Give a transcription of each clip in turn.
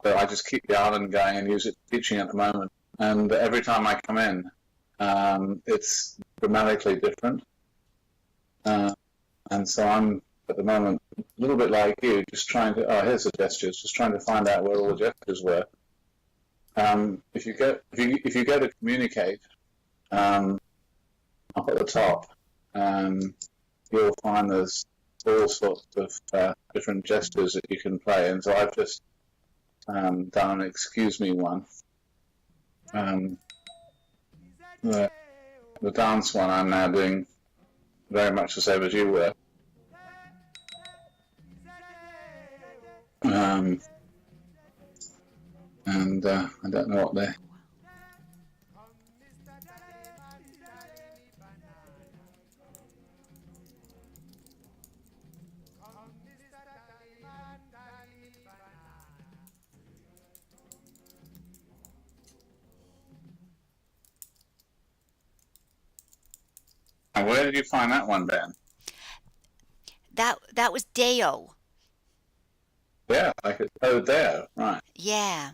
So I just keep the island going and use it for teaching at the moment. And every time I come in, it's dramatically different. And so I'm at the moment a little bit like you, just trying to. Oh, here's the gestures. Just trying to find out where all the gestures were. If you go to communicate up at the top, you'll find there's all sorts of different gestures that you can play. And so I've just done an excuse me one. The dance one I'm now doing very much the same as you were. And I don't know what they're. Where did you find that one, Ben? That was Deo. Yeah, oh, there, right. Yeah.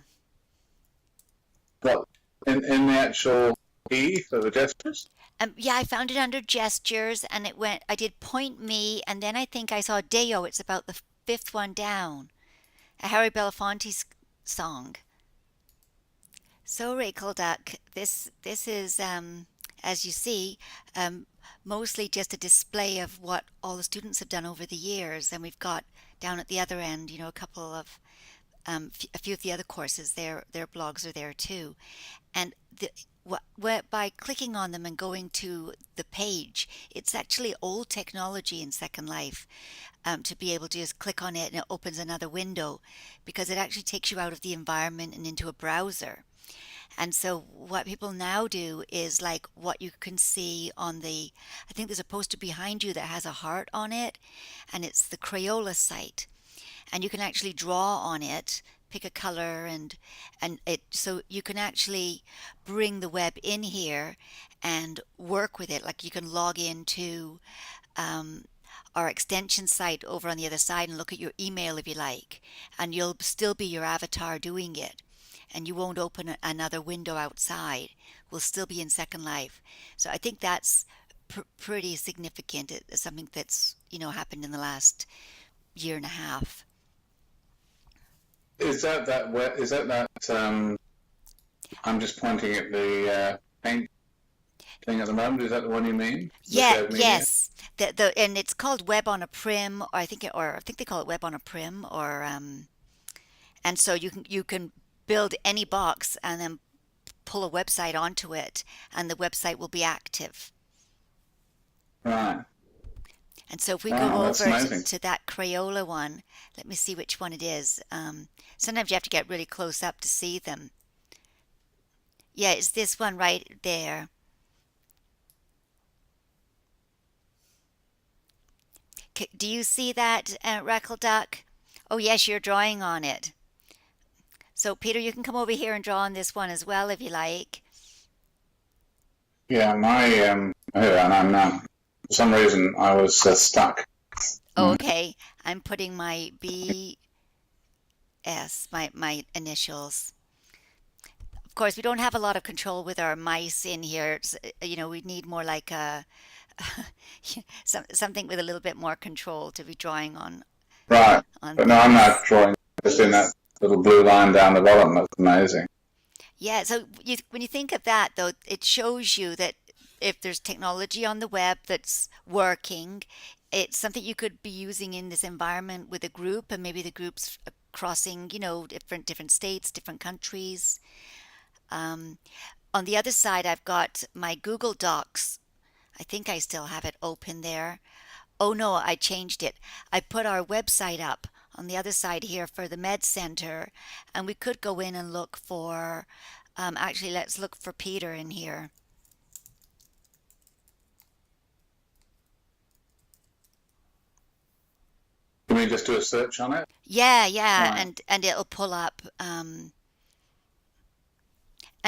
What, in the actual key for the gestures? Yeah, I found it under gestures, and I did point me, and then I think I saw Deo. It's about the fifth one down. A Harry Belafonte's song. So, Rachel Duck, this is, as you see, mostly just a display of what all the students have done over the years, and we've got down at the other end, a couple of a few of the other courses. Their blogs are there too, and by clicking on them and going to the page, it's actually old technology in Second Life. To be able to just click on it and it opens another window, because it actually takes you out of the environment and into a browser. And so what people now do is like what you can see on I think there's a poster behind you that has a heart on it, and it's the Crayola site. And you can actually draw on it, pick a color, and it so you can actually bring the web in here and work with it. Like you can log into our extension site over on the other side and look at your email if you like, and you'll still be your avatar doing it, and you won't open another window outside. We'll still be in Second Life. So I think that's pretty significant. It's something that's happened in the last year and a half. Is that I'm just pointing at the paint thing at the moment. Is that the one you mean? The Yeah, shared media? yes. And it's called Web on a Prim, or I think they call it Web on a Prim, or and so you can build any box and then pull a website onto it, and the website will be active. Right. And so if we go Wow, that's over amazing. to that Crayola one, let me see which one it is. Sometimes you have to get really close up to see them. Yeah, it's this one right there. Do you see that, Reckle Duck? Oh, yes, you're drawing on it. So, Peter, you can come over here and draw on this one as well if you like. Yeah, my here, and I'm now. For some reason, I was stuck. Oh, okay, I'm putting my BS, my initials. Of course, we don't have a lot of control with our mice in here. We need more like something with a little bit more control to be drawing Right. on But no, I'm not things. drawing. Just in that little blue line down the bottom. That's amazing. Yeah, so when you think of that, though, it shows you that if there's technology on the web that's working, it's something you could be using in this environment with a group, and maybe the group's crossing, different states, different countries. Um, on the other side, I've got my Google Docs. I think I still have it open there. Oh no, I changed it. I put our website up on the other side here for the Med Center, and we could go in and look for, actually, let's look for Peter in here. Can we just do a search on it? Yeah, yeah, Right. and it'll pull up, and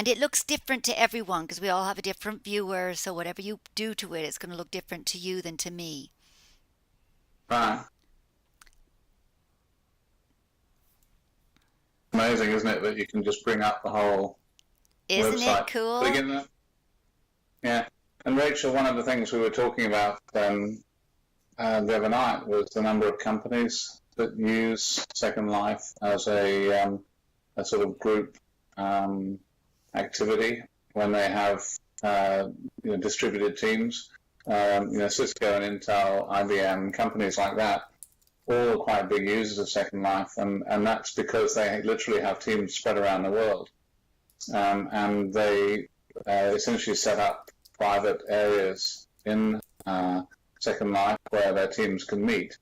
it looks different to everyone because we all have a different viewer. So whatever you do to it, it's going to look different to you than to me. Right. amazing, isn't it, that you can just bring up the whole Isn't website. it cool? But again, yeah. And Rachel, one of the things we were talking about the other night was the number of companies that use Second Life as a sort of group activity when they have distributed teams. Cisco and Intel, IBM, companies like that, all quite big users of Second Life, and that's because they literally have teams spread around the world, and they essentially set up private areas in Second Life where their teams can meet,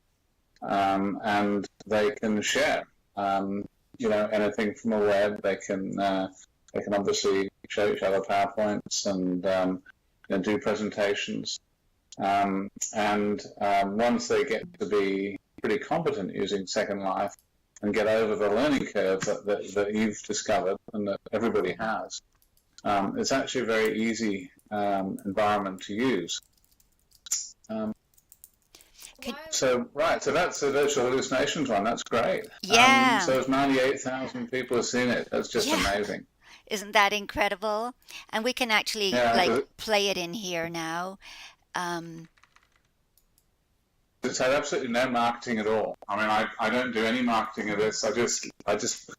and they can share, anything from a web. They can obviously show each other PowerPoints and do presentations, and once they get to be pretty competent using Second Life and get over the learning curve that you've discovered and that everybody has, it's actually a very easy environment to use. So that's the virtual hallucinations one. That's great. Yeah. So it's 98,000 people have seen it. That's just amazing. Isn't that incredible? And we can actually play it in here now. It's had absolutely no marketing at all. I mean, I don't do any marketing of this. I just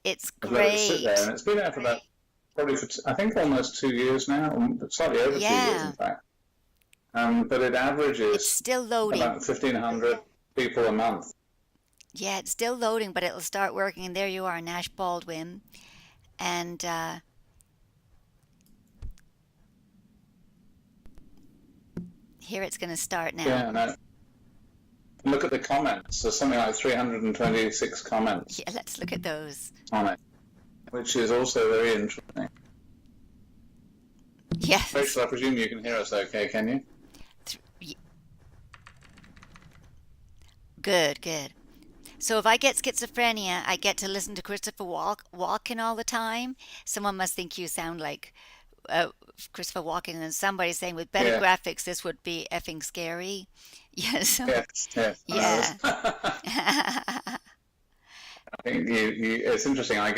it's let great. it sit there, and it's been there for probably I think almost 2 years now, slightly over 2 years in fact. But it averages It's still loading. about 1,500 people a month. Yeah, it's still loading, but it'll start working. And there you are, Nash Baldwin. And here it's going to start now. Yeah, no. Look at the comments. There's something like 326 comments. Yeah, let's look at those. On it, which is also very interesting. Yes. Rachel, I presume you can hear us okay, can you? Good. So if I get schizophrenia, I get to listen to Christopher Walken all the time. Someone must think you sound like Christopher Walken, and somebody's saying with better graphics, this would be effing scary. Yes. Yes. Yeah. I think it's interesting. I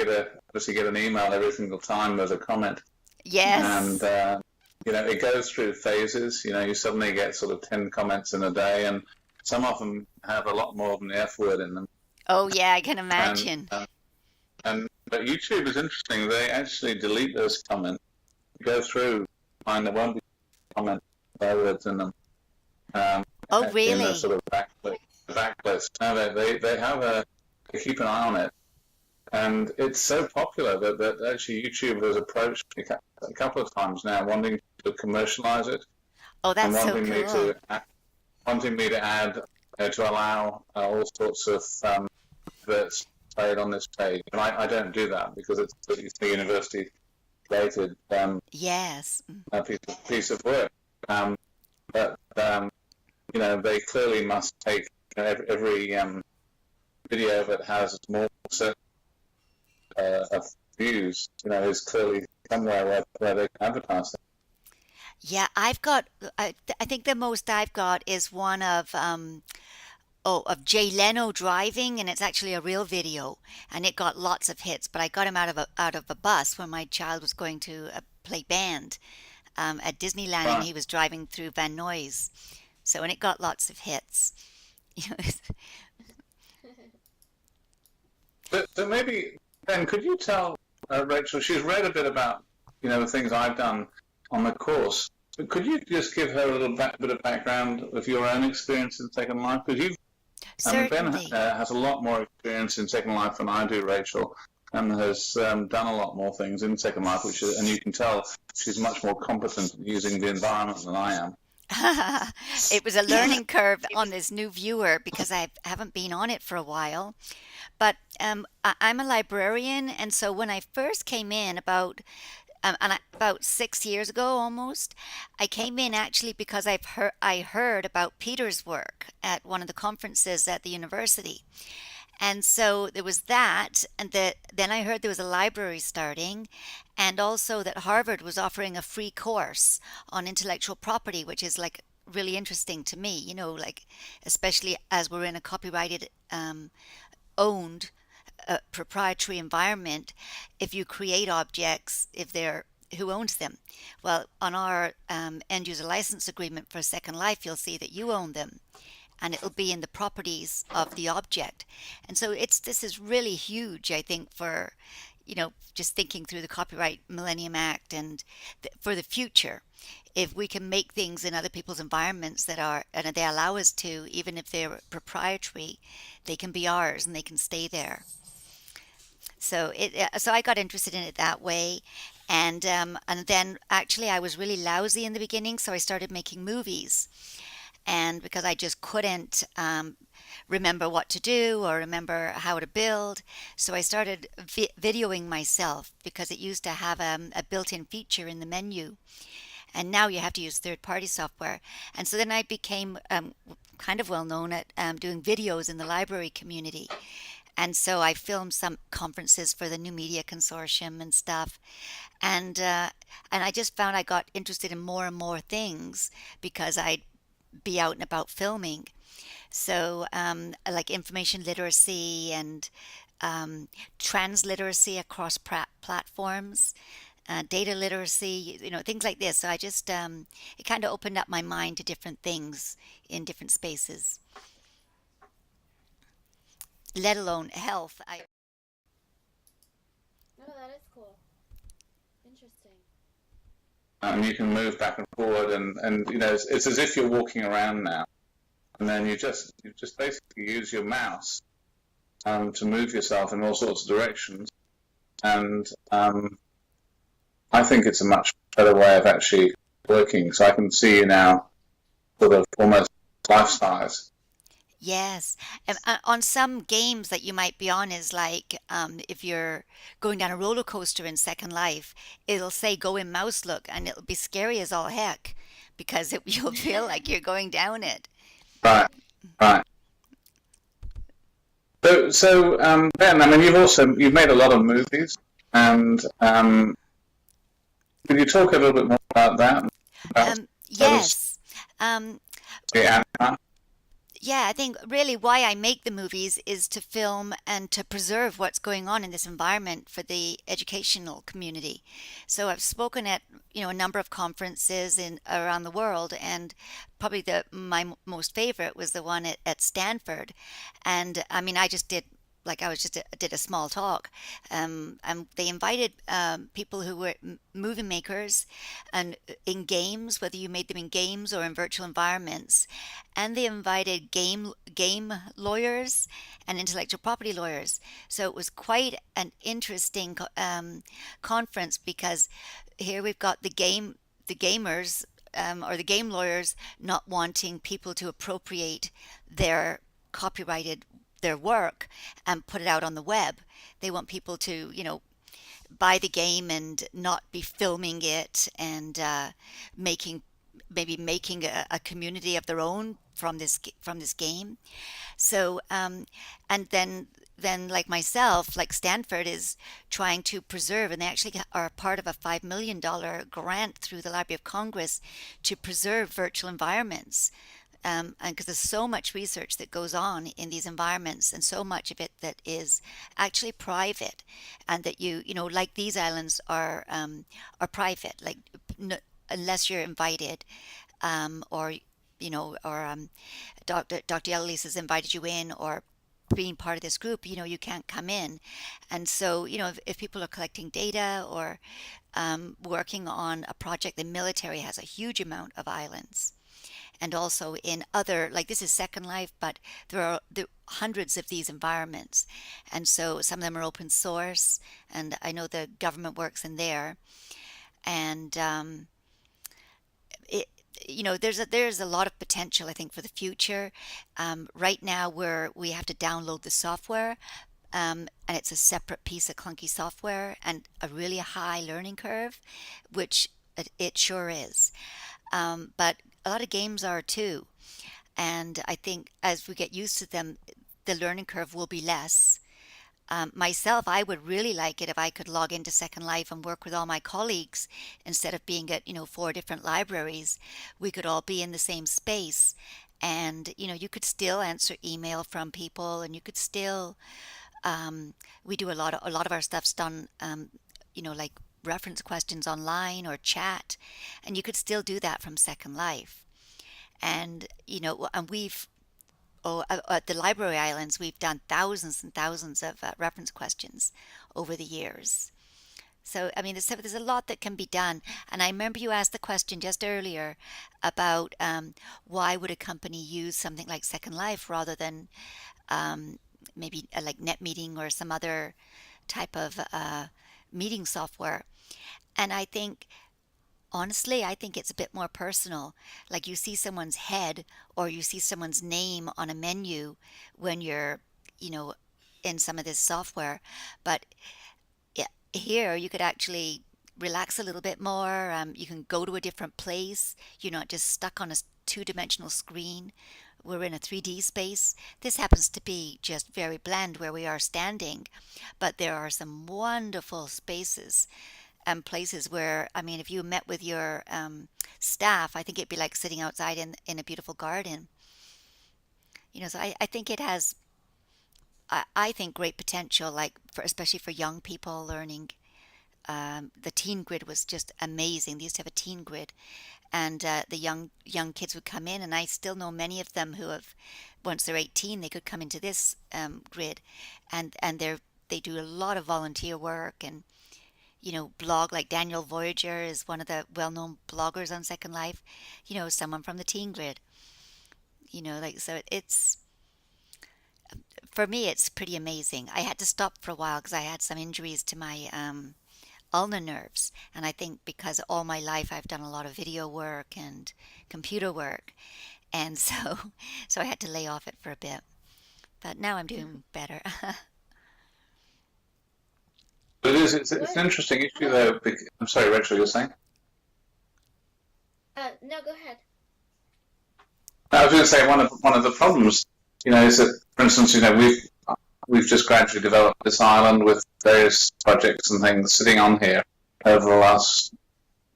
obviously get an email every single time there's a comment. Yes. And it goes through phases. You suddenly get sort of 10 comments in a day, and some of them have a lot more than the F word in them. Oh yeah, I can imagine. But YouTube is interesting. They actually delete those comments, go through, find there won't be comments with words in them. Oh really? In the sort of backlist. No, they keep an eye on it, and it's so popular that actually YouTube has approached me a couple of times now, wanting to commercialize it. Oh, that's and so wanting cool. Wanting me to add, to allow all sorts of adverts played on this page. And I don't do that because it's the university created yes. piece of work. But they clearly must take every video that has more of views, is clearly somewhere where they can advertise it. Yeah, I've got. I think the most I've got is one of Jay Leno driving, and it's actually a real video, and it got lots of hits. But I got him out of a bus when my child was going to play band at Disneyland, and he was driving through Van Nuys, and it got lots of hits. So maybe Ben, could you tell Rachel? She's read a bit about the things I've done on the course. But could you just give her a little bit of background of your own experience in Second Life? Because Ben has a lot more experience in Second Life than I do, Rachel, and has done a lot more things in Second Life, and you can tell she's much more competent at using the environment than I am. It was a learning curve on this new viewer because I haven't been on it for a while. But I'm a librarian, and so when I first came in about 6 years ago almost, I came in actually because I heard about Peter's work at one of the conferences at the university. And so there was that, and then I heard there was a library starting, and also that Harvard was offering a free course on intellectual property, which is like really interesting to me, like especially as we're in a copyrighted owned a proprietary environment if you create objects, if they're who owns them? Well, on our end user license agreement for Second Life, you'll see that you own them, and it'll be in the properties of the object. And so this is really huge, I think, for just thinking through the Copyright Millennium Act and for the future. If we can make things in other people's environments that are, and they allow us to, even if they're proprietary, they can be ours and they can stay there. So I got interested in it that way, and then actually I was really lousy in the beginning, so I started making movies, and because I just couldn't remember what to do or remember how to build, so I started videoing myself because it used to have a built-in feature in the menu, and now you have to use third-party software. And so then I became kind of well known at doing videos in the library community. And so I filmed some conferences for the New Media Consortium and stuff. And I just found I got interested in more and more things because I'd be out and about filming. So like information literacy and transliteracy across platforms, data literacy, things like this. So I just, it kind of opened up my mind to different things in different spaces, let alone health. Oh, that is cool. Interesting. You can move back and forward, and it's as if you're walking around now, and then you just basically use your mouse to move yourself in all sorts of directions, and I think it's a much better way of actually working. So I can see you now, sort of almost life size. Yes. On some games that you might be on is like if you're going down a roller coaster in Second Life, it'll say go in mouse look and it'll be scary as all heck because you'll feel like you're going down it. Right, right. So Ben, I mean, you've made a lot of movies, and could you talk a little bit more about that? Yes. Yeah. Yeah, I think really why I make the movies is to film and to preserve what's going on in this environment for the educational community. So I've spoken at a number of conferences around the world, and probably my most favorite was the one at Stanford. And I mean, I just did did a small talk, and they invited people who were movie makers and in games, whether you made them in games or in virtual environments, and they invited game lawyers and intellectual property lawyers. So it was quite an interesting conference because here we've got the gamers or the game lawyers not wanting people to appropriate their their work and put it out on the web. They want people to, buy the game and not be filming it and making a community of their own from this game. So and then like myself, like Stanford is trying to preserve, and they actually are part of a $5 million grant through the Library of Congress to preserve virtual environments. And because there's so much research that goes on in these environments, and so much of it that is actually private, and that like these islands are private, like unless you're invited, or Dr. Eloise has invited you in, or being part of this group, you can't come in. And so, if people are collecting data or working on a project, the military has a huge amount of islands. And also in other, like this is Second Life, but there are hundreds of these environments. And so some of them are open source, and I know the government works in there. And there's a lot of potential, I think, for the future. Right now we have to download the software, and it's a separate piece of clunky software and a really high learning curve, which it sure is. But a lot of games are too. And I think as we get used to them, the learning curve will be less. Myself, I would really like it if I could log into Second Life and work with all my colleagues instead of being at 4 different libraries. We could all be in the same space, and you could still answer email from people, and you could still We do a lot of our stuff's done, like reference questions online or chat, and you could still do that from Second Life. And and at the Library Islands, we've done thousands and thousands of reference questions over the years. So, I mean, there's a lot that can be done. And I remember you asked the question just earlier about why would a company use something like Second Life rather than maybe like NetMeeting or some other type of meeting software. And honestly, I think it's a bit more personal. Like you see someone's head or you see someone's name on a menu when you're, in some of this software. But yeah, here you could actually relax a little bit more. You can go to a different place. You're not just stuck on a two-dimensional screen. We're in a 3D space. This happens to be just very bland where we are standing, but there are some wonderful spaces and places where, I mean, if you met with your staff, I think it'd be like sitting outside in a beautiful garden. So I think it has, I think, great potential, like especially for young people learning. The teen grid was just amazing. They used to have a teen grid, and the young kids would come in, and I still know many of them who have, once they're 18, they could come into this grid, and they do a lot of volunteer work and blog. Like Daniel Voyager is one of the well-known bloggers on Second Life. Someone from the teen grid. So it's, for me, it's pretty amazing. I had to stop for a while because I had some injuries to my ulnar nerves, and I think because all my life I've done a lot of video work and computer work, and so I had to lay off it for a bit, but now I'm doing better. It's an interesting issue though. I'm sorry, Rachel, you're saying? No, go ahead. I was going to say one of the problems, is that, for instance, we've just gradually developed this island with various projects and things sitting on here over the last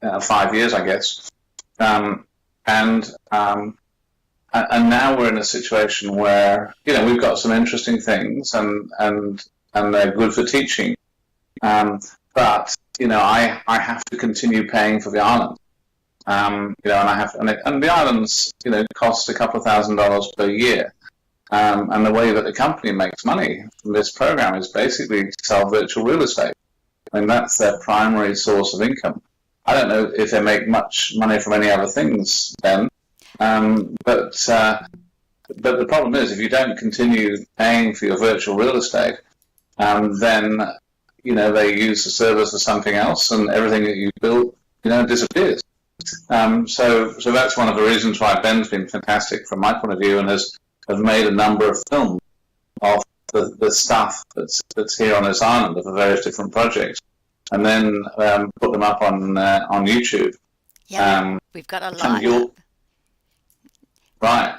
5 years, I guess, and now we're in a situation where we've got some interesting things and they're good for teaching, but I have to continue paying for the island. And the islands cost a couple of $1,000s per year. And the way that the company makes money from this program is basically sell virtual real estate. I mean, that's their primary source of income. I don't know if they make much money from any other things then, but the problem is if you don't continue paying for your virtual real estate, then they use the service for something else, and everything that you built disappears. So that's one of the reasons why Ben's been fantastic from my point of view and has made a number of films of the stuff that's here on this island of the various different projects, and then put them up on YouTube. Yeah, we've got a lot up. Right.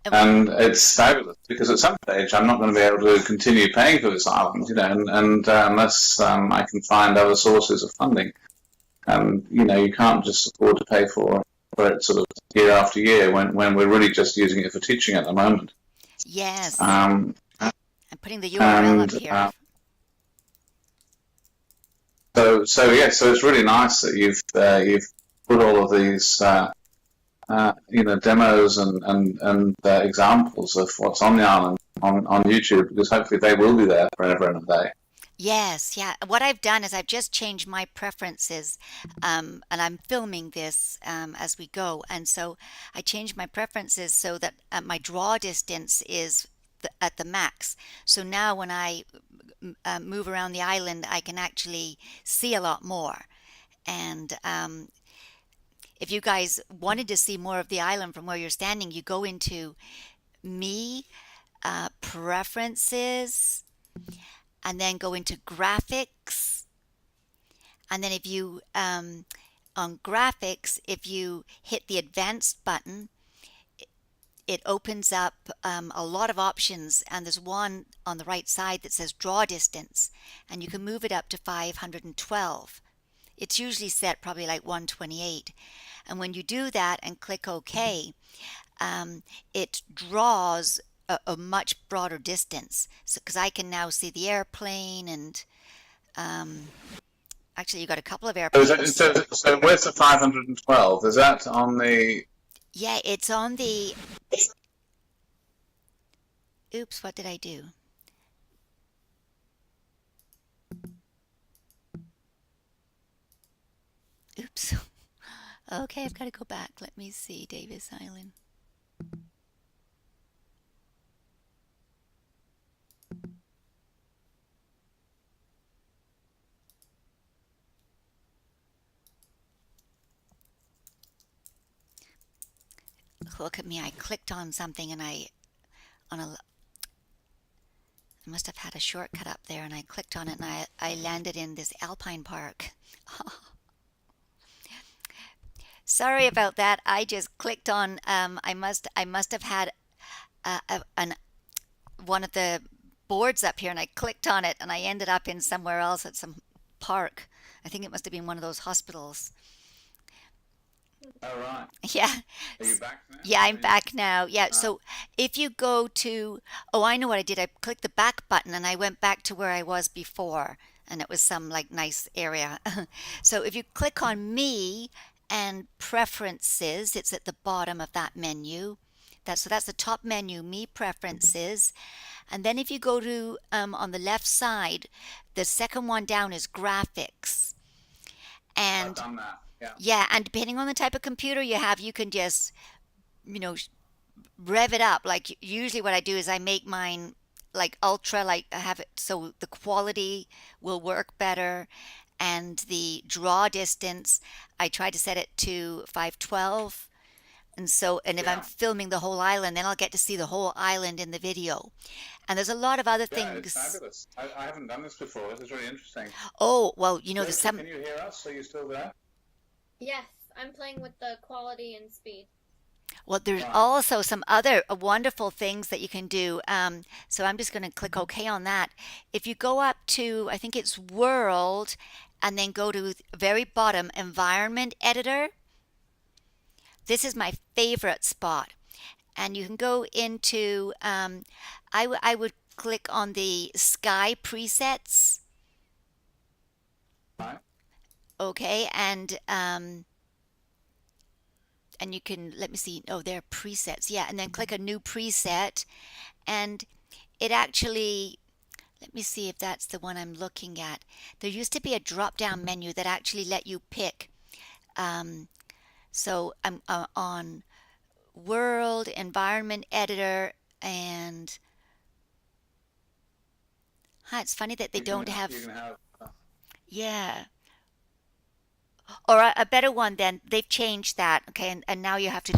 And it's fabulous because at some stage I'm not going to be able to continue paying for this island, and unless I can find other sources of funding. And you can't just afford to pay for it sort of year after year when we're really just using it for teaching at the moment. Yes. I'm putting the URL up here. So it's really nice that you've put all of these demos and examples of what's on the island on YouTube, because hopefully they will be there forever and a day. Yes, yeah. What I've done is I've just changed my preferences, and I'm filming this as we go. And so I changed my preferences so that my draw distance is at the max. So now when I move around the island, I can actually see a lot more. And if you guys wanted to see more of the island from where you're standing, you go into Me, Preferences, and then go into Graphics. And then if you, on Graphics, if you hit the Advanced button, it opens up a lot of options, and there's one on the right side that says Draw Distance, and you can move it up to 512. It's usually set probably like 128. And when you do that and click OK, it draws a much broader distance. So, because I can now see the airplane, and um, actually, you got a couple of airplanes. So where's the 512? Is that on the? Yeah, it's on the. Oops, what did I do? Oops. Okay, I've got to go back. Let me see, Davis Island. Look at me, I clicked on something and I must have had a shortcut up there, and I clicked on it and I landed in this alpine park. Sorry about that. I just clicked on, I must have had one of the boards up here, and I clicked on it and I ended up in somewhere else at some park. I think it must have been one of those hospitals. Oh, right. Yeah. Are you back now? Yeah, I'm back now. Yeah, Ah. so if you go to, oh, I know what I did. I clicked the back button and I went back to where I was before, and it was some like nice area. So if you click on me and preferences, it's at the bottom of that menu. That's the top menu, me preferences. And then if you go to on the left side, the second one down is graphics. I've And done that. Yeah. yeah, and depending on the type of computer you have, you can just, you know, rev it up. Like usually what I do is I make mine like ultra, like I have it so the quality will work better, and the draw distance I try to set it to 512. And so, and if I'm Yeah. filming the whole island, then I'll get to see the whole island in the video. And there's a lot of other Yeah, it's things. fabulous. I haven't done this before. This is really interesting. Oh, well, there's Rachel, some. can you hear us? Are you still there? Yes, I'm playing with the quality and speed. Well, there's Right. also some other wonderful things that you can do. So I'm just going to click OK on that. If you go up to, I think it's World, and then go to the very bottom, Environment Editor, this is my favorite spot. And you can go into, I would click on the Sky presets. Right. Okay, and you can, let me see, oh, there are presets, yeah, and then click a new preset, and it actually, let me see if that's the one I'm looking at. There used to be a drop down menu that actually let you pick, so I'm on World, Environment Editor, and it's funny that they don't You have, can have. yeah. Or a better one then, they've changed that, okay, and now you have to,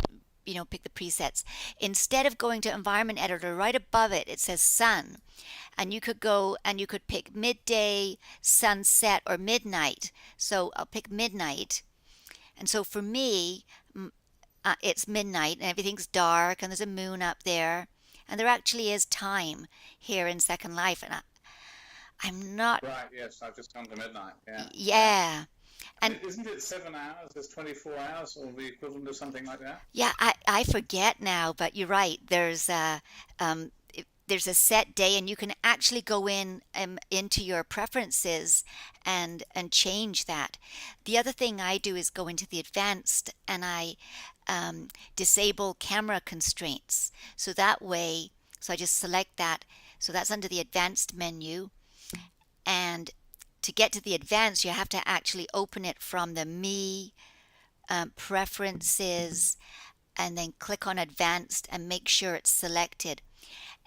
pick the presets. Instead of going to Environment Editor, right above it, it says Sun. And you could go and you could pick midday, sunset, or midnight. So I'll pick midnight. And so for me, it's midnight and everything's dark and there's a moon up there. And there actually is time here in Second Life. And I'm not, Right. Yes, I've just come to midnight. Yeah. Yeah. yeah. And Isn't it 7 hours? There's 24 hours, or the equivalent of something like that. yeah, I forget now, but you're right. There's a set day, and you can actually go into your preferences and change that. The other thing I do is go into the advanced, and I disable camera constraints. So that way, so I just select that. So that's under the advanced menu, and to get to the advanced, you have to actually open it from the Me preferences, and then click on advanced and make sure it's selected.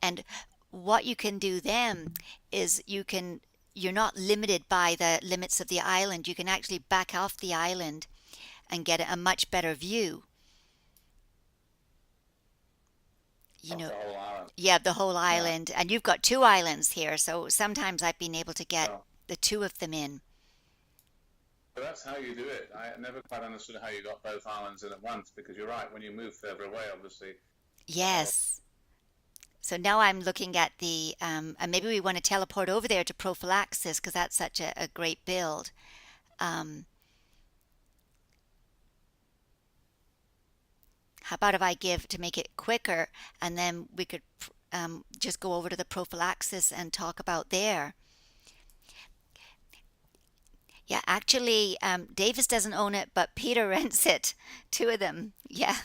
And what you can do then is you're not limited by the limits of the island. You can actually back off the island and get a much better view. Of the whole island. Yeah, the whole Yeah. island. And you've got two islands here, so sometimes I've been able to get So, the two of them in. so that's how you do it. I never quite understood how you got both islands in at once, because you're right. When you move further away, obviously. Yes. So now I'm looking at the, and maybe we want to teleport over there to Prophylaxis because that's such a great build. Um, how about if I give to make it quicker, and then we could just go over to the prophylaxis and talk about there. Yeah, actually, Davis doesn't own it, but Peter rents it. Two of them. Yeah.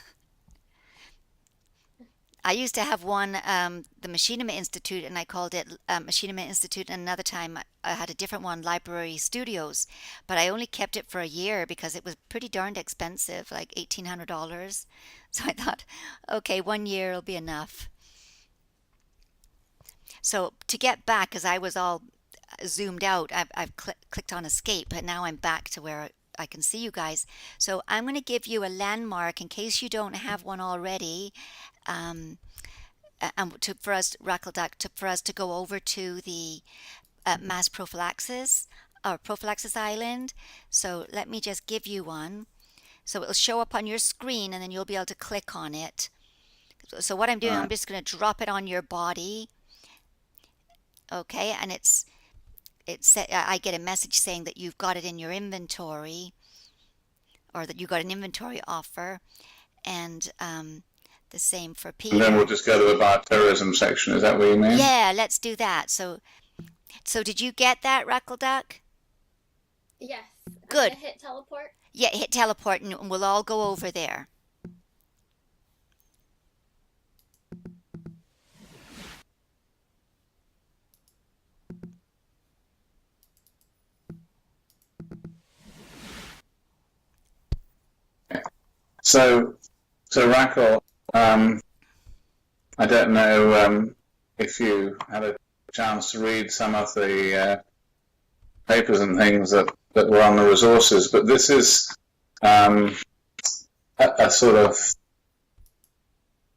I used to have one, the Machinima Institute, and I called it Machinima Institute. And another time I had a different one, Library Studios. But I only kept it for a year because it was pretty darned expensive, like $1,800. So I thought, okay, 1 year will be enough. So to get back, because I was all zoomed out, I've clicked on escape, but now I'm back to where I can see you guys. So I'm going to give you a landmark in case you don't have one already. And for us, Rackleduck, for us to go over to the mass prophylaxis or prophylaxis island. So let me just give you one. So it'll show up on your screen, and then you'll be able to click on it. So what I'm doing, I'm just going to drop it on your body. Okay, and I get a message saying that you've got it in your inventory, or that you got an inventory offer, and the same for Peter. And then we'll just go to the bioterrorism section. Is that what you mean? Yeah, let's do that. So did you get that, Rackleduck? Yes. Good. I'm gonna hit teleport. Yeah, hit teleport, and we'll all go over there. So Rackle, I don't know if you had a chance to read some of the papers and things that were on the resources, but this is a sort of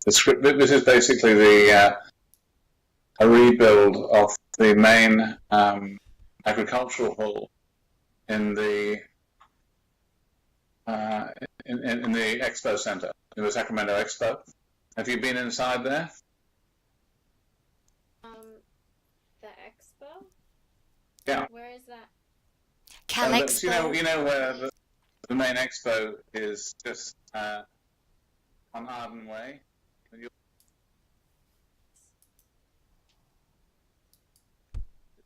the script. This is basically a rebuild of the main agricultural hall in the in the Expo Center, in the Sacramento Expo. Have you been inside there? The Expo? Yeah. Where is that? Cal Expo. You know where the main expo is, just on Arden Way.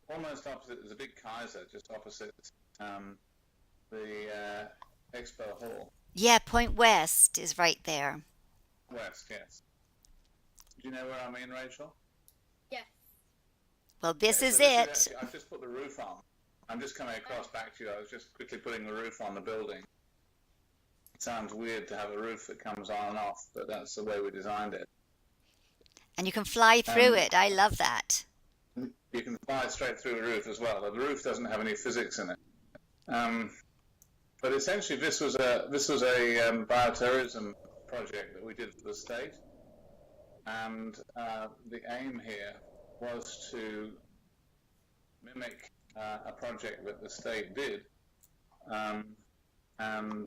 Almost opposite, there's a big Kaiser just opposite the Expo Hall. Yeah, Point West is right there. West, yes. Do you know where I mean, Rachel? Yes. Well, this is This it. actually, I've just put the roof on. I'm just coming across back to you. I was just quickly putting the roof on the building. It sounds weird to have a roof that comes on and off, but that's the way we designed it. And you can fly through it. I love that. You can fly straight through a roof as well. The roof doesn't have any physics in it. But essentially, this was a bioterrorism project that we did for the state, and the aim here was to mimic a project that the state did, and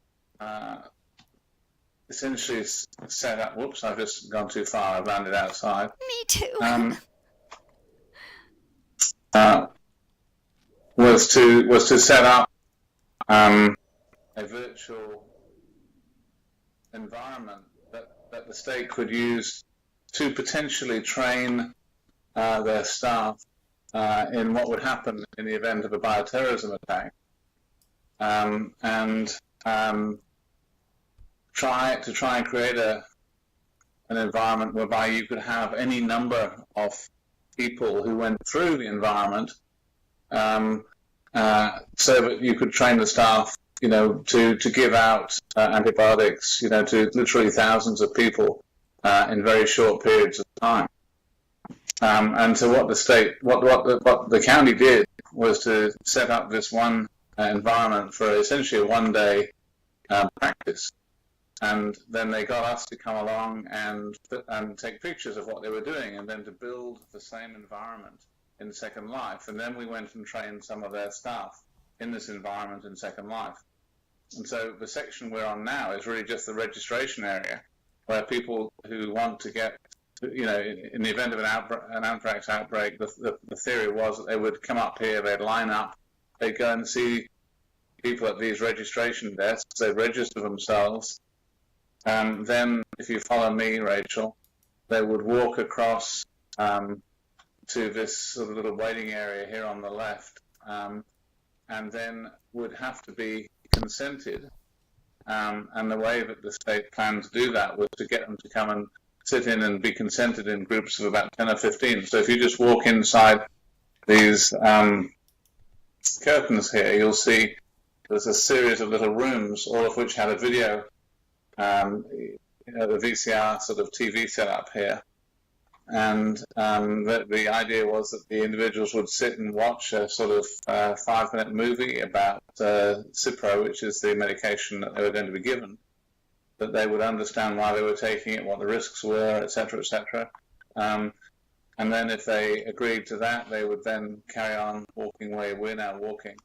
essentially set up. Whoops! I've just gone too far. I've landed outside. Me too. Was to set up a virtual environment that the state could use to potentially train their staff in what would happen in the event of a bioterrorism attack, and try and create an environment whereby you could have any number of people who went through the environment, so that you could train the staff, to give out antibiotics, to literally thousands of people in very short periods of time. And so what the county did was to set up this one environment for essentially a one-day practice. And then they got us to come along and take pictures of what they were doing, and then to build the same environment in Second Life. And then we went and trained some of their staff in this environment in Second Life. And so the section we're on now is really just the registration area, where people who want to get, in the event of an anthrax outbreak, the theory was that they would come up here, they'd line up, they'd go and see people at these registration desks, they'd register themselves. And then, if you follow me, Rachel, they would walk across to this sort of little waiting area here on the left, and then would have to be consented. And the way that the state planned to do that was to get them to come and sit in and be consented in groups of about 10 or 15. So if you just walk inside these curtains here, you'll see there's a series of little rooms, all of which had a video, the VCR sort of TV setup here. And the idea was that the individuals would sit and watch a sort of 5-minute movie about Cipro, which is the medication that they were going to be given, that they would understand why they were taking it, what the risks were, etc., etc. And then if they agreed to that, they would then carry on walking where we're now walking.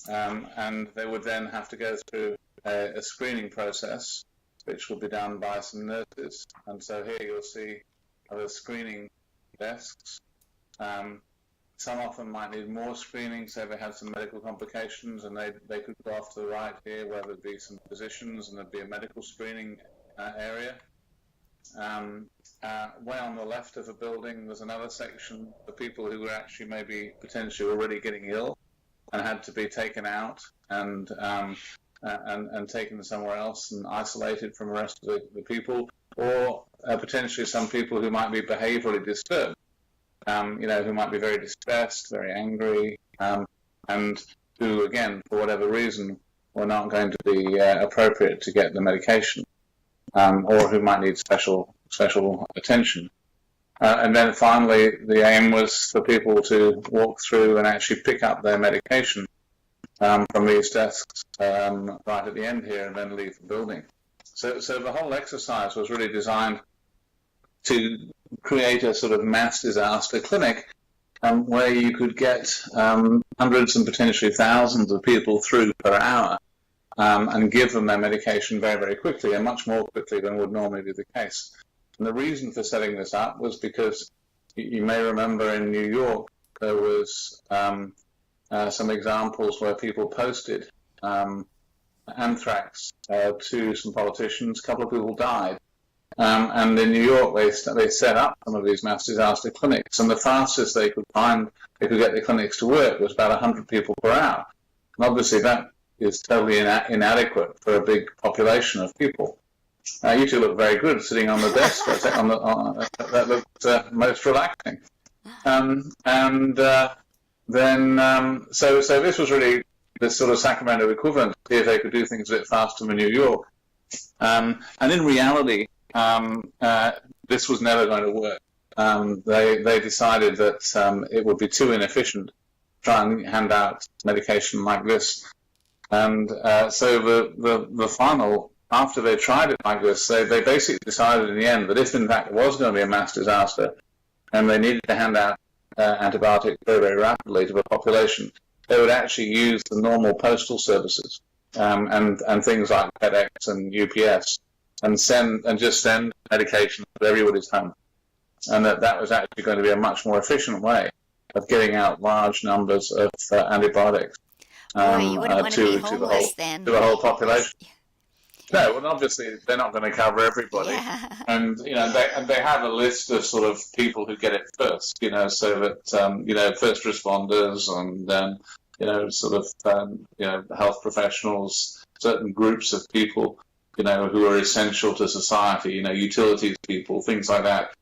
And they would then have to go through a screening process, which will be done by some nurses. And so here you'll see other screening desks. Some of them might need more screening, so they have some medical complications, and they could go off to the right here where there'd be some physicians and there'd be a medical screening area. Way on the left of the building, there's another section for people who were actually maybe potentially already getting ill and had to be taken out and taken somewhere else and isolated from the rest of the people, or potentially some people who might be behaviorally disturbed, who might be very distressed, very angry, and who, again, for whatever reason, were not going to be appropriate to get the medication, or who might need special attention. And then finally, the aim was for people to walk through and actually pick up their medication from these desks right at the end here and then leave the building. So the whole exercise was really designed to create a sort of mass disaster clinic where you could get hundreds and potentially thousands of people through per hour and give them their medication very, very quickly, and much more quickly than would normally be the case. And the reason for setting this up was because you may remember in New York there was some examples where people posted anthrax to some politicians. A couple of people died. And in New York, they set up some of these mass disaster clinics, and the fastest they could get the clinics to work was about 100 people per hour. And obviously that is totally inadequate for a big population of people. You two look very good sitting on the desk. That looked most relaxing. So this was really this sort of Sacramento equivalent, see if they could do things a bit faster than New York. And in reality, this was never going to work. They decided that it would be too inefficient to try and hand out medication like this. And so the final, after they tried it like this, they basically decided in the end that if in fact it was going to be a mass disaster and they needed to hand out antibiotics very, very rapidly to the population, they would actually use the normal postal services and things like FedEx and UPS and just send medication to everybody's home. And that was actually going to be a much more efficient way of getting out large numbers of antibiotics you wouldn't want to be homeless to the whole population. No, well, obviously they're not going to cover everybody, and they have a list of sort of people who get it first, so that first responders and sort of health professionals, certain groups of people, who are essential to society, utilities people, things like that.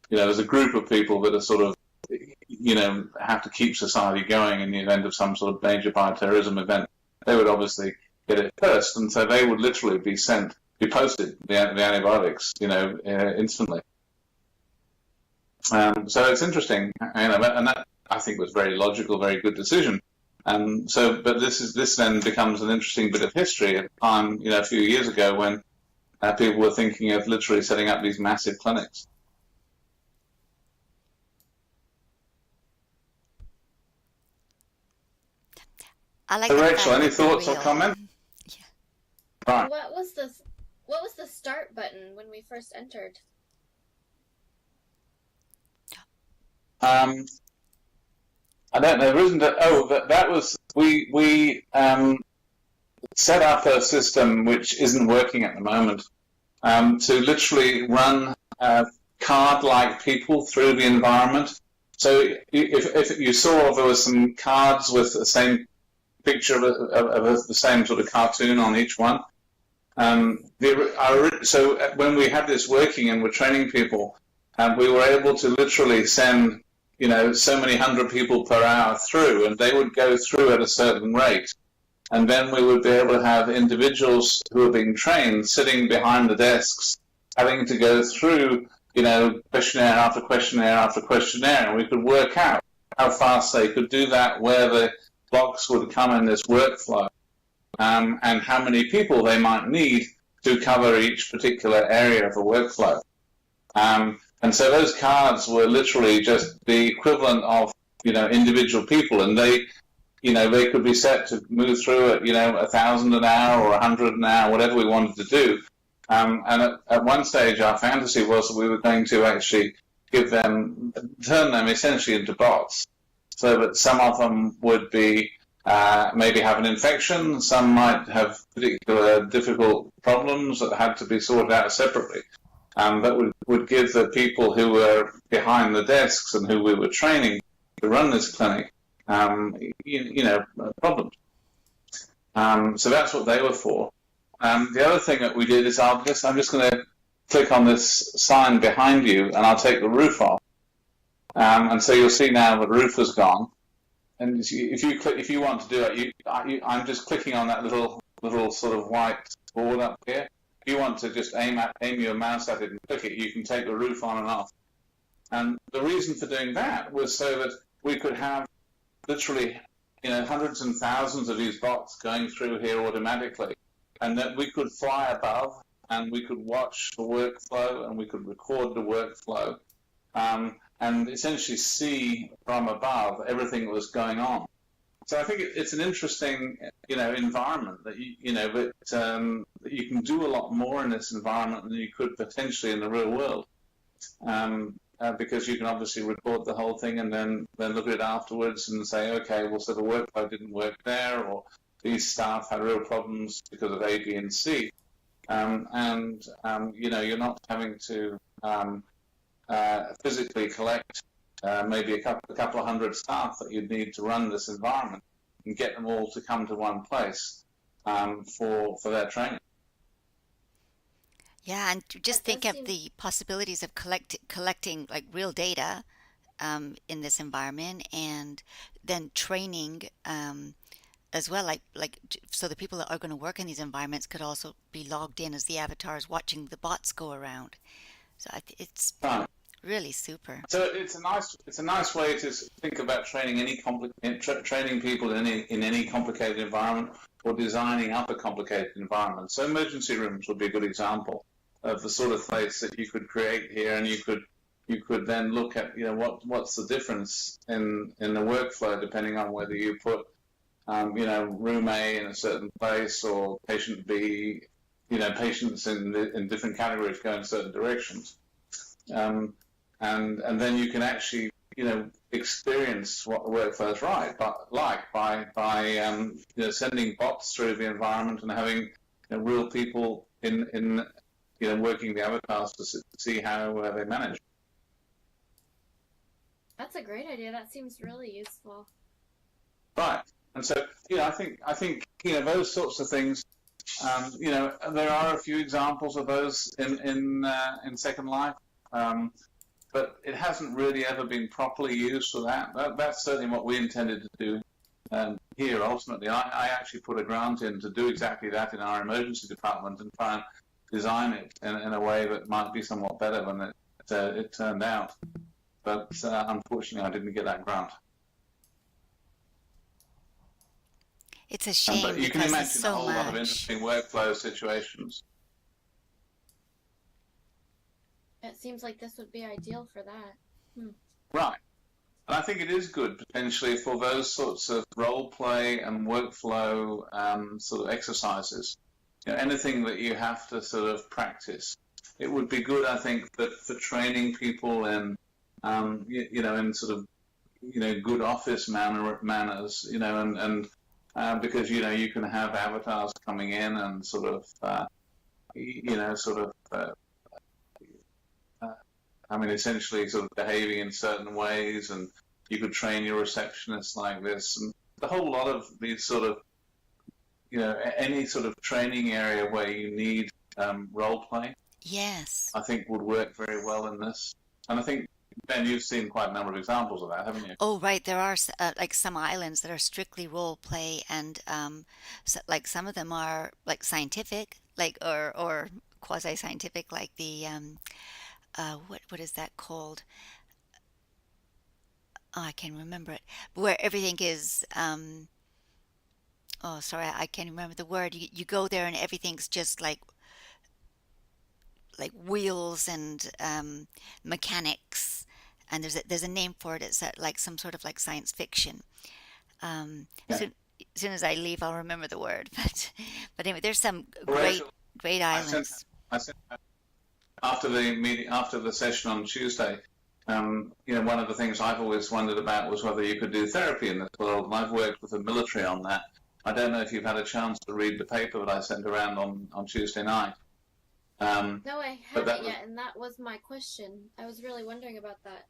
There's a group of people that are sort of have to keep society going in the event of some sort of major bioterrorism event. They would obviously get it first, and so they would literally be posted the antibiotics, instantly. So it's interesting, and that I think was very logical, very good decision. But this then becomes an interesting bit of history at a time, a few years ago when people were thinking of literally setting up these massive clinics. So Rachel, any thoughts or comments? Yeah. Right. What was the start button when we first entered? I don't know. There isn't that was we set up a system which isn't working at the moment to literally run card-like people through the environment. So if you saw there was some cards with the same picture of the same sort of cartoon on each one. So when we had this working and we're training people, we were able to literally send, so many hundred people per hour through, and they would go through at a certain rate. And then we would be able to have individuals who are being trained sitting behind the desks, having to go through, questionnaire after questionnaire after questionnaire, and we could work out how fast they could do that, where the blocks would come in this workflow, and how many people they might need to cover each particular area of a workflow. And so those cards were literally just the equivalent of, individual people, and they could be set to move through at, 1,000 an hour or 100 an hour, whatever we wanted to do. And at one stage, our fantasy was that we were going to actually turn them essentially into bots, so that some of them would be maybe have an infection, some might have particular difficult problems that had to be sorted out separately. That would give the people who were behind the desks and who we were training to run this clinic, problems. So that's what they were for. The other thing that we did is I'm just going to click on this sign behind you, and I'll take the roof off. And so you'll see now the roof is gone. And if you want to do it, I'm just clicking on that little sort of white board up here. If you want to just aim your mouse at it and click it, you can take the roof on and off. And the reason for doing that was so that we could have literally, hundreds and thousands of these bots going through here automatically, and that we could fly above, and we could watch the workflow, and we could record the workflow, and essentially see from above everything that was going on. So I think it's an interesting, environment that that you can do a lot more in this environment than you could potentially in the real world, because you can obviously record the whole thing and then look at it afterwards and say, okay, well, so the workflow didn't work there, or these staff had real problems because of A, B, and C, you're not having to physically collect maybe a couple of hundred staff that you'd need to run this environment and get them all to come to one place for their training. Yeah, and just think of the possibilities of collecting like real data in this environment, and then training as well, like so the people that are going to work in these environments could also be logged in as the avatars watching the bots go around. So it's really super. So it's a nice way to think about training training people in any complicated environment, or designing up a complicated environment. So emergency rooms would be a good example of the sort of place that you could create here, and you could then look at what's the difference in the workflow depending on whether you put room A in a certain place, or patient B, patients in different categories go in certain directions. And then you can actually, experience what the workflow is by sending bots through the environment and having real people in working the avatars to see how they manage. That's a great idea. That seems really useful. Right. And so, I think those sorts of things. There are a few examples of those in Second Life. But it hasn't really ever been properly used for that. That's certainly what we intended to do here. Ultimately, I actually put a grant in to do exactly that in our emergency department and try and design it in a way that might be somewhat better than it turned out. But unfortunately, I didn't get that grant. It's a shame, but you can because imagine there's so a whole much. lot of interesting workflow situations. It seems like this would be ideal for that. Right. And I think it is good potentially for those sorts of role play and workflow sort of exercises. Anything that you have to sort of practice. It would be good, I think, that for training people in, in sort of, good office manners, and because you can have avatars coming in and sort of, I mean, essentially sort of behaving in certain ways, and you could train your receptionist like this, and a whole lot of these sort of, any sort of training area where you need role play. Yes. I think would work very well in this. And I think, Ben, you've seen quite a number of examples of that, haven't you? Oh, right. There are like some islands that are strictly role play, and like some of them are like scientific, like or quasi-scientific, like the what is that called? Oh, I can't remember it. But where everything is oh, sorry, I can't remember the word. You go there and everything's just like wheels and mechanics, and there's a name for it. It's like some sort of like science fiction. Yeah. As soon as I leave, I'll remember the word. But anyway, there's some Well, great actually, great I sent, islands. I sent after the meeting, after the session on Tuesday. One of the things I've always wondered about was whether you could do therapy in this world, and I've worked with the military on that. I don't know if you've had a chance to read the paper that I sent around on Tuesday night. No, I haven't was, yet, and that was my question. I was really wondering about that.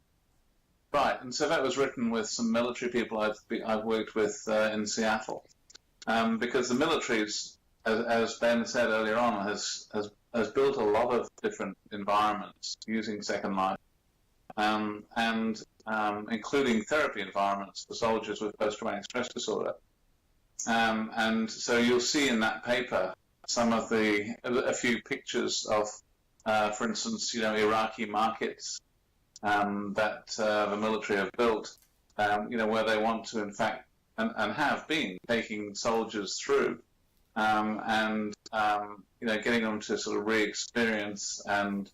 Right, and so that was written with some military people I've worked with in Seattle, because the military's, as Ben said earlier on, has built a lot of different environments using Second Life, and including therapy environments for soldiers with post-traumatic stress disorder. And so you'll see in that paper some of a few pictures of, for instance, Iraqi markets that the military have built, where they want to, in fact, and have been taking soldiers through, and getting them to sort of re-experience and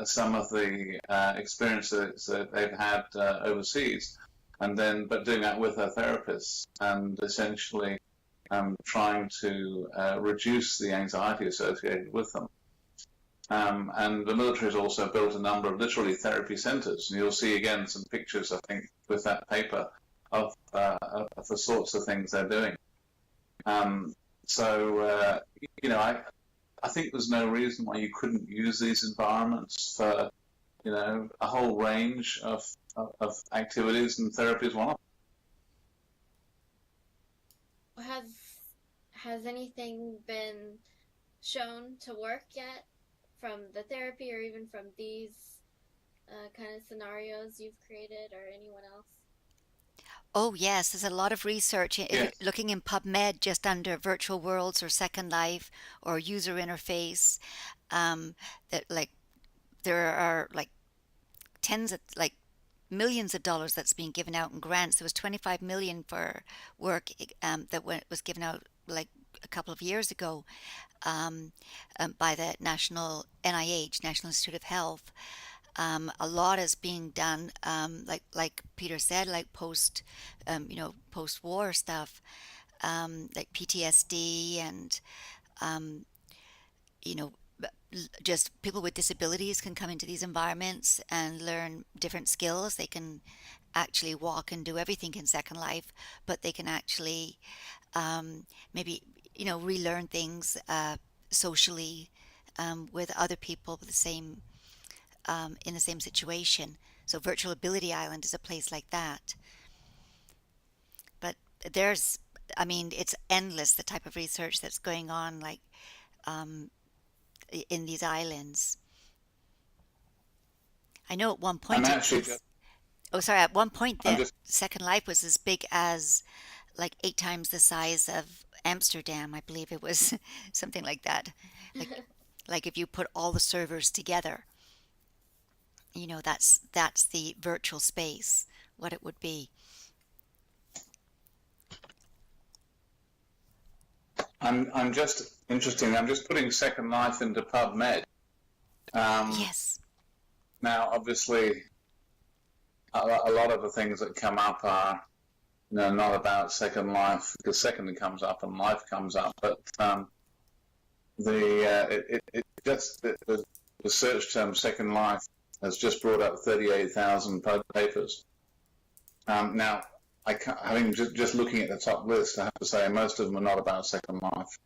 some of the experiences that they've had overseas, but doing that with their therapists, and essentially trying to reduce the anxiety associated with them. And the military has also built a number of literally therapy centers, and you'll see again some pictures, I think, with that paper of the sorts of things they're doing. I think there's no reason why you couldn't use these environments for, a whole range of activities, and therapy is one of them. Has anything been shown to work yet from the therapy, or even from these kind of scenarios you've created, or anyone else? Oh yes, there's a lot of research Yes. looking in PubMed just under virtual worlds or Second Life or user interface. That like there are like millions of dollars that's being given out in grants. There was 25 million for work that was given out like a couple of years ago by the National NIH, National Institute of Health. A lot is being done, like Peter said, like post-war stuff, like PTSD and just people with disabilities can come into these environments and learn different skills. They can actually walk and do everything in Second Life, but they can actually maybe relearn things socially with other people with the same in the same situation. So Virtual Ability Island is a place like that. But it's endless, the type of research that's going on, like in these islands. I know at one point at one point Second Life was as big as like 8 times the size of Amsterdam. I believe it was something like that. Like if you put all the servers together, that's the virtual space, what it would be. I'm just interesting. I'm just putting Second Life into PubMed. Yes. Now, obviously, a lot of the things that come up are, not about Second Life, because Second comes up and Life comes up. But the search term Second Life has just brought up 38,000 papers. Now, having just looking at the top list, I have to say most of them are not about Second Life,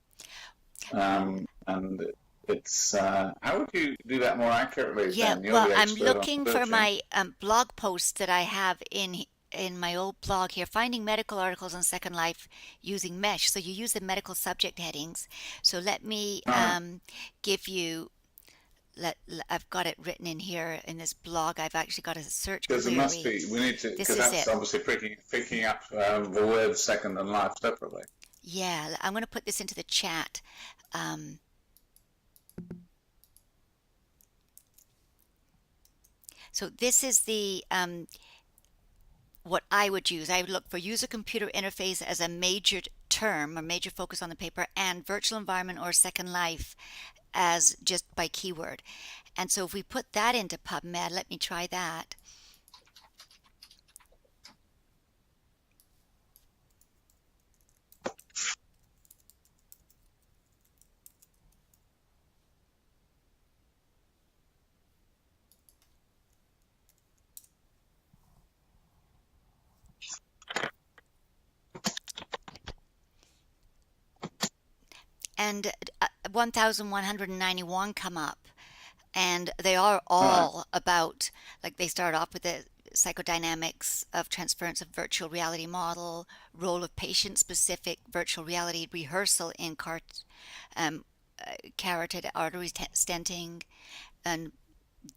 and it's how would you do that more accurately Yeah, then? You're well, the I'm expert on looking for searching. my blog posts that I have in my old blog here, finding medical articles on Second Life using mesh. So you use the medical subject headings. So let me Right. give you. I've got it written in here in this blog. I've actually got a search Because it must query. be, we need to, This because is that's it. obviously picking up the words second and life separately. Yeah, I'm going to put this into the chat. So this is the what I would use. I would look for user computer interface as a major term or major focus on the paper, and virtual environment or Second Life as just by keyword. And so if we put that into PubMed, let me try that. And 1191 come up, and they are All right. all about, like, they start off with the psychodynamics of transference of virtual reality model, role of patient-specific virtual reality rehearsal in um, carotid artery stenting, and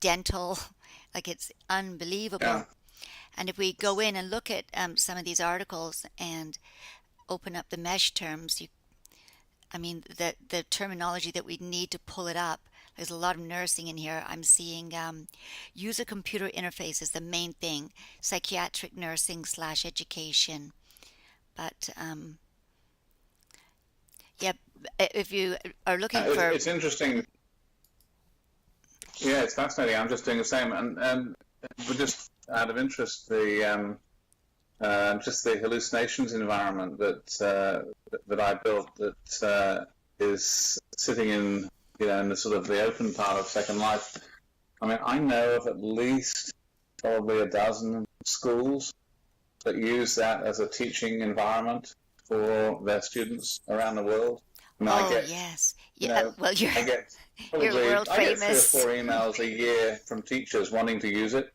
dental. Like, it's Yeah. unbelievable. And if we go in and look at some of these articles and open up the mesh terms, I mean, the terminology that we need to pull it up. There's a lot of nursing in here. I'm seeing user computer interface is the main thing, psychiatric nursing / education. But yeah, if you are looking for, It's interesting. Yeah, it's fascinating. I'm just doing the same, and but just out of interest, the just the hallucinations environment that I built that is sitting in in the sort of the open part of Second Life. I mean, I know of at least probably a dozen schools that use that as a teaching environment for their students around the world. I mean, I oh get yes, you yeah, know well, I get you're probably world I get 3 or famous. 4 emails a year from teachers wanting to use it,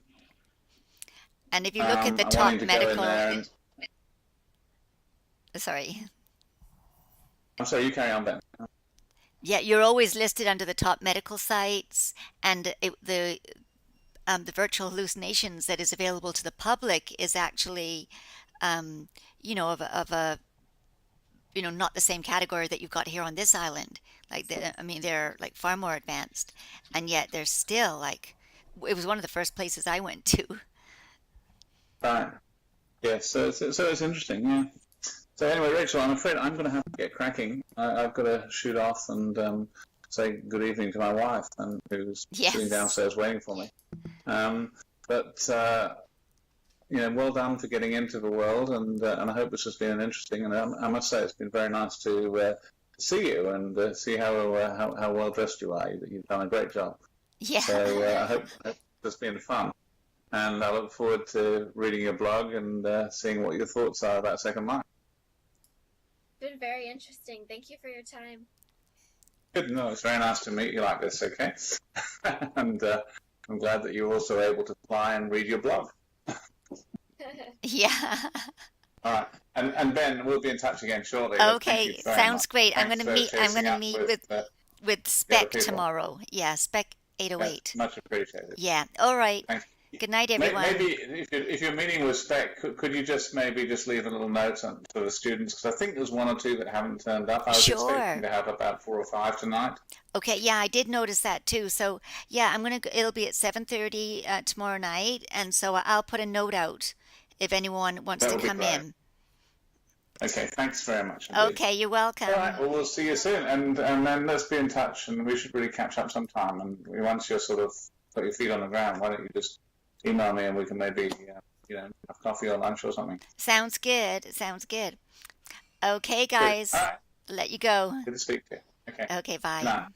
And if you look at the and wanting top to go in medical, there and sorry, I'm sorry, you carry on, Ben. yeah, you're always listed under the top medical sites, and the virtual hallucinations that is available to the public is actually, um, of a not the same category that you've got here on this island. Like, I mean, they're like far more advanced, and yet they're still like, it was one of the first places I went to. Right. Yeah, so it's interesting, yeah. So anyway, Rachel, I'm afraid I'm going to have to get cracking. I've got to shoot off and say good evening to my wife, and who's sitting Yes. downstairs waiting for me. But well done for getting into the world, and I hope this has been interesting. And I must say, it's been very nice to see you and see how well dressed you are. You've done a great job. Yeah. So I hope it's been fun. And I look forward to reading your blog and seeing what your thoughts are about Second Life. Been very interesting. Thank you for your time. Good. No, it's very nice to meet you like this, okay? And I'm glad that you're also able to fly and read your blog. Yeah. All right. And Ben, we'll be in touch again shortly. But thank you Okay, very much. sounds great. I'm Thanks gonna for meet. I'm chasing gonna up meet with with the other Spec people. tomorrow. Yeah, Spec Yes, 808. much appreciated. Yeah. All right. Thank you. Good night, everyone. Maybe if you're meeting with Spec, could you just maybe just leave a little note for the students? Because I think there's 1 or 2 that haven't turned up. I was expecting Sure. to have about 4 or 5 tonight. Okay. Yeah, I did notice that too. So yeah, it'll be at 7:30 tomorrow night, and so I'll put a note out if anyone wants That to would be come great. in. Okay, thanks very much indeed. Okay, you're All right, welcome. well, we'll see you soon, and then let's be in touch, and we should really catch up sometime. And once you're sort of got your feet on the ground, why don't you just email me, and we can maybe have coffee or lunch or something. Sounds good. Sounds good. Okay, Good. guys, All right, let you go. good to speak to you. Okay, Okay, bye. good night.